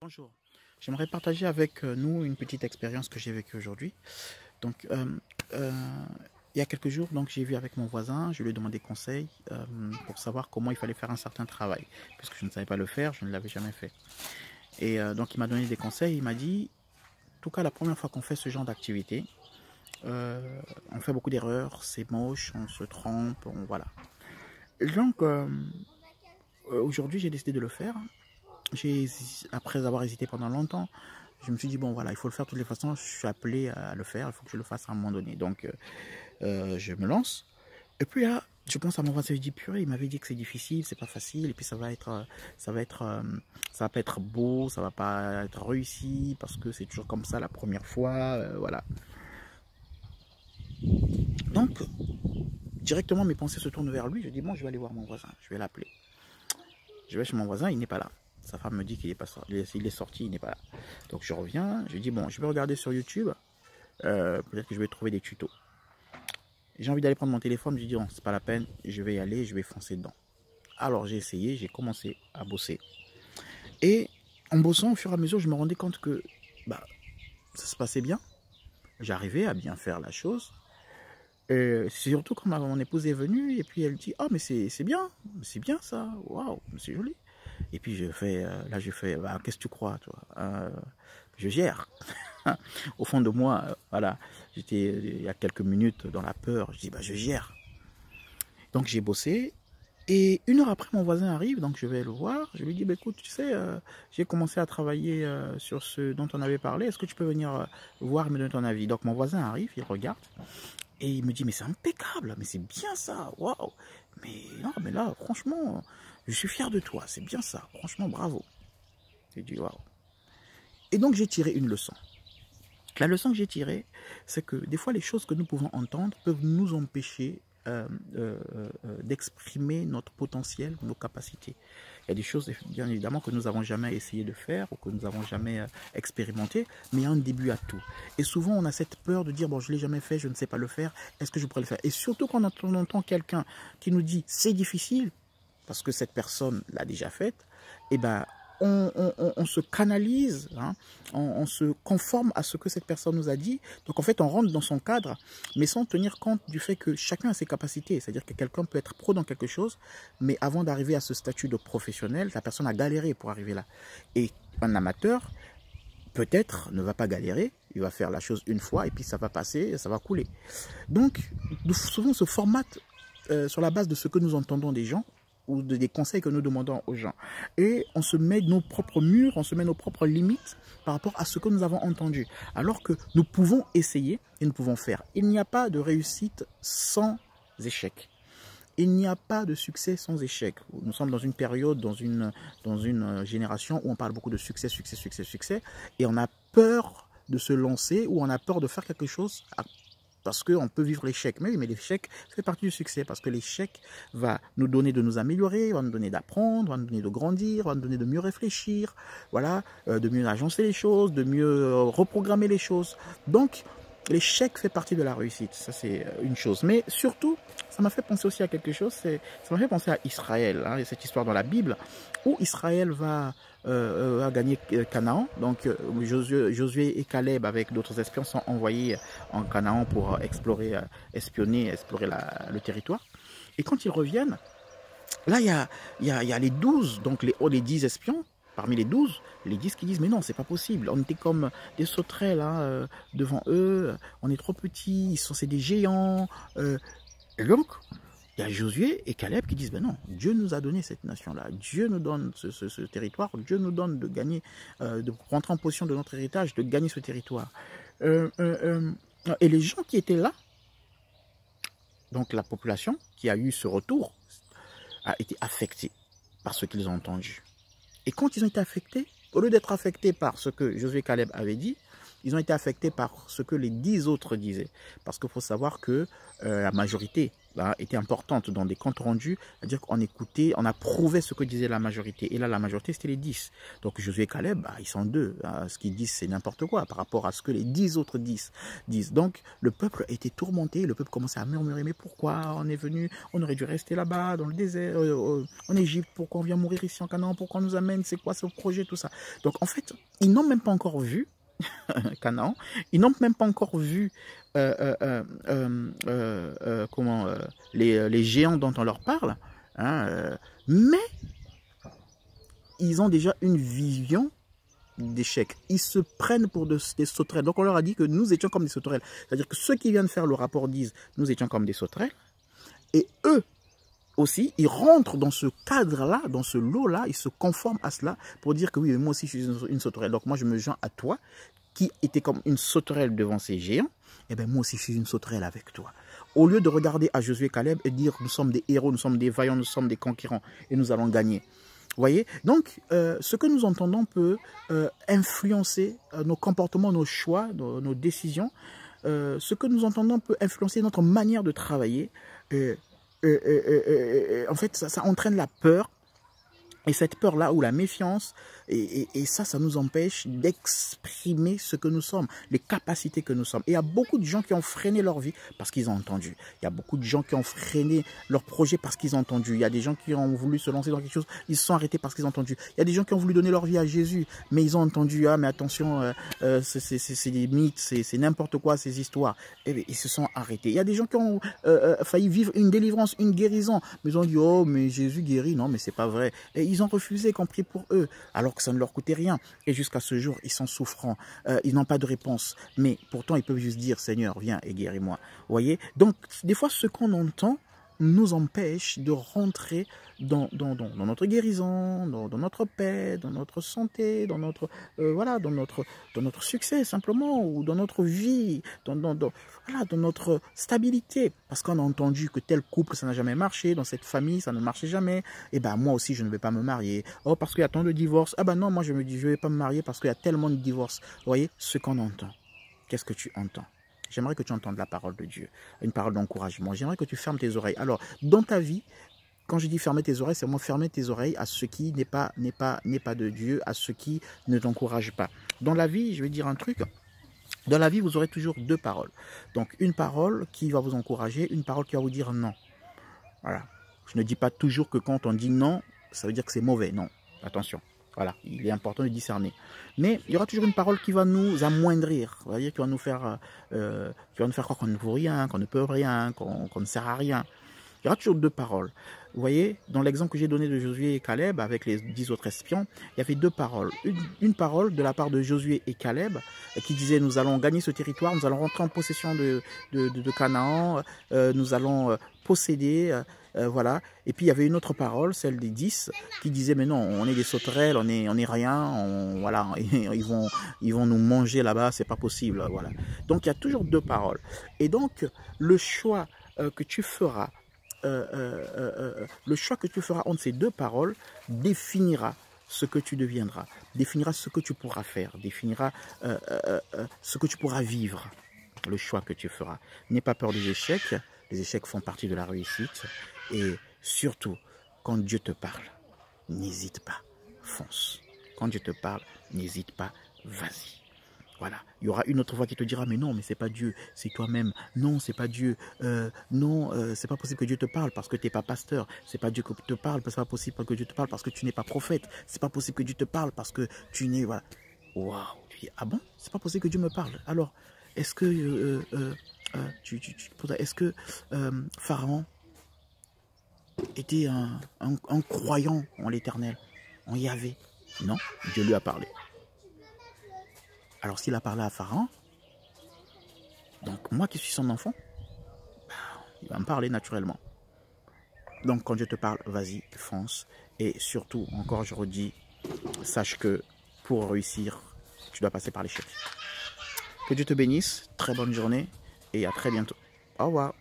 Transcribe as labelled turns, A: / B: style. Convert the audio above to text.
A: Bonjour, j'aimerais partager avec nous une petite expérience que j'ai vécue aujourd'hui. Donc, il y a quelques jours, donc j'ai vu avec mon voisin, je lui ai demandé conseil pour savoir comment il fallait faire un certain travail, puisque je ne savais pas le faire, je ne l'avais jamais fait. Et donc il m'a donné des conseils, il m'a dit, en tout cas la première fois qu'on fait ce genre d'activité, on fait beaucoup d'erreurs, c'est moche, on se trompe, voilà. Et donc aujourd'hui j'ai décidé de le faire. Après avoir hésité pendant longtemps, je me suis dit, bon voilà, il faut le faire de toutes les façons, je suis appelé à le faire, il faut que je le fasse à un moment donné. Donc je me lance. Et puis là, je pense à mon voisin, je dis, purée, il m'avait dit que c'est difficile, c'est pas facile, et puis ça va pas être beau, ça va pas être réussi, parce que c'est toujours comme ça la première fois, voilà. Donc, directement mes pensées se tournent vers lui, je dis, bon, je vais aller voir mon voisin, je vais l'appeler. Je vais chez mon voisin, il n'est pas là. Sa femme me dit qu'il est pas sorti, il est sorti, il n'est pas là. Donc je reviens, je dis bon, je vais regarder sur YouTube, peut-être que je vais trouver des tutos. J'ai envie d'aller prendre mon téléphone, je dis non, c'est pas la peine, je vais y aller, je vais foncer dedans. Alors j'ai essayé, j'ai commencé à bosser. Et en bossant, au fur et à mesure, je me rendais compte que bah, ça se passait bien. J'arrivais à bien faire la chose. C'est surtout quand mon épouse est venue et puis elle dit oh mais c'est bien ça, waouh, c'est joli. Et puis là je fais bah, qu'est-ce que tu crois toi, je gère. Au fond de moi, voilà, j'étais il y a quelques minutes dans la peur, je dis bah je gère. Donc j'ai bossé et une heure après mon voisin arrive, donc je vais le voir, je lui dis bah écoute tu sais j'ai commencé à travailler sur ce dont on avait parlé, est-ce que tu peux venir voir et me donner ton avis. Donc mon voisin arrive, il regarde. Et il me dit, mais c'est impeccable, mais c'est bien ça, waouh. Mais non, mais là, franchement, je suis fier de toi, c'est bien ça, franchement, bravo. J'ai dit, waouh. Et donc, j'ai tiré une leçon. La leçon que j'ai tirée, c'est que des fois, les choses que nous pouvons entendre peuvent nous empêcher d'exprimer notre potentiel, nos capacités. Il y a des choses, bien évidemment, que nous n'avons jamais essayé de faire ou que nous n'avons jamais expérimenté, mais il y a un début à tout. Et souvent, on a cette peur de dire, bon, je ne l'ai jamais fait, je ne sais pas le faire, est-ce que je pourrais le faire? Et surtout quand on entend quelqu'un qui nous dit, c'est difficile, parce que cette personne l'a déjà faite, eh ben, on se canalise, hein, on se conforme à ce que cette personne nous a dit. Donc en fait, on rentre dans son cadre, mais sans tenir compte du fait que chacun a ses capacités. C'est-à-dire que quelqu'un peut être pro dans quelque chose, mais avant d'arriver à ce statut de professionnel, la personne a galéré pour arriver là. Et un amateur, peut-être, ne va pas galérer, il va faire la chose une fois, et puis ça va passer, ça va couler. Donc, souvent, on se formate sur la base de ce que nous entendons des gens, ou des conseils que nous demandons aux gens. Et on se met nos propres murs, on se met nos propres limites par rapport à ce que nous avons entendu. Alors que nous pouvons essayer et nous pouvons faire. Il n'y a pas de réussite sans échec. Il n'y a pas de succès sans échec. Nous sommes dans une période, dans une génération où on parle beaucoup de succès, succès, succès, succès. Et on a peur de se lancer ou on a peur de faire quelque chose parce qu'on peut vivre l'échec. Mais oui, mais l'échec fait partie du succès. Parce que l'échec va nous donner de nous améliorer, va nous donner d'apprendre, va nous donner de grandir, va nous donner de mieux réfléchir, voilà, de mieux agencer les choses, de mieux reprogrammer les choses. Donc, l'échec fait partie de la réussite. Ça, c'est une chose. Mais surtout, ça m'a fait penser aussi à quelque chose. Ça m'a fait penser à Israël. Hein, cette histoire dans la Bible où Israël va gagner Canaan. Donc, Josué et Caleb, avec d'autres espions, sont envoyés en Canaan pour explorer, espionner, explorer le territoire. Et quand ils reviennent, là, il y a les 12, donc les 10 espions. Parmi les 12, les 10 qui disent mais non, c'est pas possible. On était comme des sauterelles hein, devant eux. On est trop petits, c'est des géants. Et donc, il y a Josué et Caleb qui disent ben non, Dieu nous a donné cette nation-là. Dieu nous donne ce territoire. Dieu nous donne de gagner, de rentrer en position de notre héritage, de gagner ce territoire. Et les gens qui étaient là, donc la population qui a eu ce retour, a été affectée par ce qu'ils ont entendu. Et quand ils ont été affectés, au lieu d'être affectés par ce que Josué et Caleb avaient dit, ils ont été affectés par ce que les 10 autres disaient. Parce qu'il faut savoir que la majorité était importante dans des comptes rendus, c'est-à-dire qu'on écoutait, on approuvait ce que disait la majorité. Et là, la majorité, c'était les 10. Donc Josué et Caleb, ils sont deux. Ce qu'ils disent, c'est n'importe quoi par rapport à ce que les 10 autres disent. Donc le peuple était tourmenté, le peuple commençait à murmurer, mais pourquoi on est venu, on aurait dû rester là-bas, dans le désert, en Égypte, pourquoi on vient mourir ici en Canaan, pourquoi on nous amène, c'est quoi ce projet, tout ça. Donc en fait, ils n'ont même pas encore vu Canaan, ils n'ont même pas encore vu les géants dont on leur parle, hein, mais ils ont déjà une vision d'échec. Ils se prennent pour des sauterelles. Donc on leur a dit que nous étions comme des sauterelles. C'est-à-dire que ceux qui viennent faire le rapport disent nous étions comme des sauterelles, et eux aussi, ils rentrent dans ce cadre-là, dans ce lot-là, ils se conforment à cela pour dire que oui, moi aussi je suis une sauterelle. Donc moi je me joins à toi, qui était comme une sauterelle devant ces géants, et bien moi aussi je suis une sauterelle avec toi. Au lieu de regarder à Josué et Caleb et dire nous sommes des héros, nous sommes des vaillants, nous sommes des conquérants et nous allons gagner. Vous voyez? Donc, ce que nous entendons peut influencer nos comportements, nos choix, nos décisions. Ce que nous entendons peut influencer notre manière de travailler. En fait, ça entraîne la peur. Et cette peur-là, ou la méfiance, et ça nous empêche d'exprimer ce que nous sommes, les capacités que nous sommes. Et il y a beaucoup de gens qui ont freiné leur vie parce qu'ils ont entendu. Il y a beaucoup de gens qui ont freiné leur projet parce qu'ils ont entendu. Il y a des gens qui ont voulu se lancer dans quelque chose, ils se sont arrêtés parce qu'ils ont entendu. Il y a des gens qui ont voulu donner leur vie à Jésus, mais ils ont entendu, ah mais attention, c'est des mythes, c'est n'importe quoi ces histoires. Et bien, ils se sont arrêtés. Il y a des gens qui ont failli vivre une délivrance, une guérison, mais ils ont dit, oh mais Jésus guérit, non mais c'est pas vrai. Et ils ont refusé qu'on prie pour eux, alors que ça ne leur coûtait rien. Et jusqu'à ce jour, ils sont souffrants. Ils n'ont pas de réponse. Mais pourtant, ils peuvent juste dire, Seigneur, viens et guéris-moi. Vous voyez? Donc, des fois, ce qu'on entend nous empêche de rentrer dans notre guérison, dans notre paix, dans notre santé, dans notre, voilà, dans notre succès simplement, ou dans notre vie, voilà, dans notre stabilité. Parce qu'on a entendu que tel couple, ça n'a jamais marché, dans cette famille, ça ne marchait jamais. Et ben moi aussi, je ne vais pas me marier. Oh, parce qu'il y a tant de divorces. Ah ben non, moi je me dis, je ne vais pas me marier parce qu'il y a tellement de divorces. Vous voyez, ce qu'on entend. Qu'est-ce que tu entends? J'aimerais que tu entendes la parole de Dieu, une parole d'encouragement. J'aimerais que tu fermes tes oreilles. Alors, dans ta vie, quand je dis fermer tes oreilles, c'est moi fermer tes oreilles à ce qui n'est pas de Dieu, à ce qui ne t'encourage pas. Dans la vie, je vais dire un truc. Dans la vie, vous aurez toujours deux paroles. Donc, une parole qui va vous encourager, une parole qui va vous dire non. Voilà. Je ne dis pas toujours que quand on dit non, ça veut dire que c'est mauvais. Non, attention. Voilà, il est important de discerner. Mais il y aura toujours une parole qui va nous amoindrir, c'est-à-dire qui va nous faire croire qu'on ne vaut rien, qu'on ne peut rien, qu'on ne sert à rien. Il y aura toujours deux paroles. Vous voyez, dans l'exemple que j'ai donné de Josué et Caleb, avec les 10 autres espions, il y avait deux paroles. Une parole de la part de Josué et Caleb, qui disait, nous allons gagner ce territoire, nous allons rentrer en possession de Canaan, nous allons posséder, voilà. Et puis il y avait une autre parole, celle des 10, qui disait, mais non, on est des sauterelles, on est rien, voilà, ils vont nous manger là-bas, c'est pas possible, voilà. Donc il y a toujours deux paroles. Et donc, le choix que tu feras, entre ces deux paroles définira ce que tu deviendras, définira ce que tu pourras faire, définira ce que tu pourras vivre, le choix que tu feras. N'aie pas peur des échecs, les échecs font partie de la réussite, et surtout, quand Dieu te parle, n'hésite pas, fonce. Quand Dieu te parle, n'hésite pas, vas-y. Voilà, il y aura une autre voix qui te dira, mais non, mais c'est pas Dieu, c'est toi-même. Non, c'est pas Dieu. Non, c'est pas possible que Dieu te parle parce que tu n'es pas pasteur. C'est pas Dieu qui te parle, c'est pas possible que Dieu te parle parce que tu n'es pas prophète. C'est pas possible que Dieu te parle parce que tu n'es, voilà. Waouh. Ah bon? C'est pas possible que Dieu me parle. Alors, est-ce que est-ce que Pharaon était un croyant en l'Éternel, en Yahvé? Non, Dieu lui a parlé. Alors s'il a parlé à Pharaon, donc moi qui suis son enfant, il va me parler naturellement. Donc quand Dieu te parle, vas-y, fonce. Et surtout, encore je redis, sache que pour réussir, tu dois passer par l'échec. Que Dieu te bénisse, très bonne journée et à très bientôt. Au revoir.